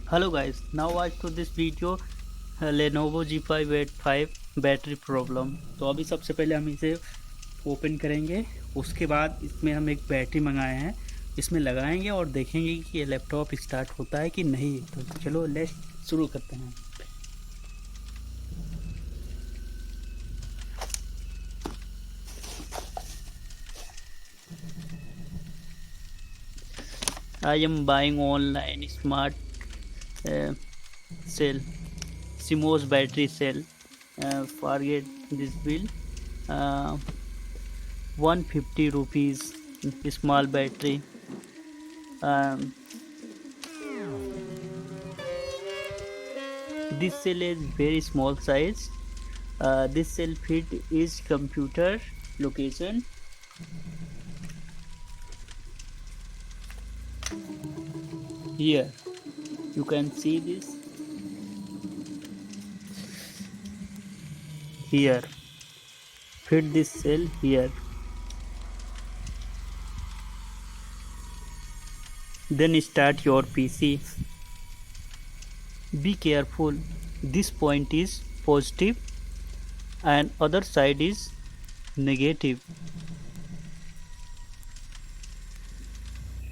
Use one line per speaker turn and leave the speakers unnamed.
Hello guys, now watch to this video Lenovo g585 battery problem. तो अभी सबसे पहले हम इसे ओपन करेंगे। उसके बाद इसमें हम एक बैटरी मंगाए हैं, इसमें लगाएंगे और देखेंगे कि ये लैपटॉप स्टार्ट होता है कि नहीं। तो चलो लेट्स शुरू करते हैं। I am buying online smart cell Cmos battery cell. Forget this bill. 150 rupees small battery. um, this cell is very small size. This cell fit is computer location. Here you can see this. Here fit this cell here. Then start your PC. Be careful, this point is positive and other side is negative.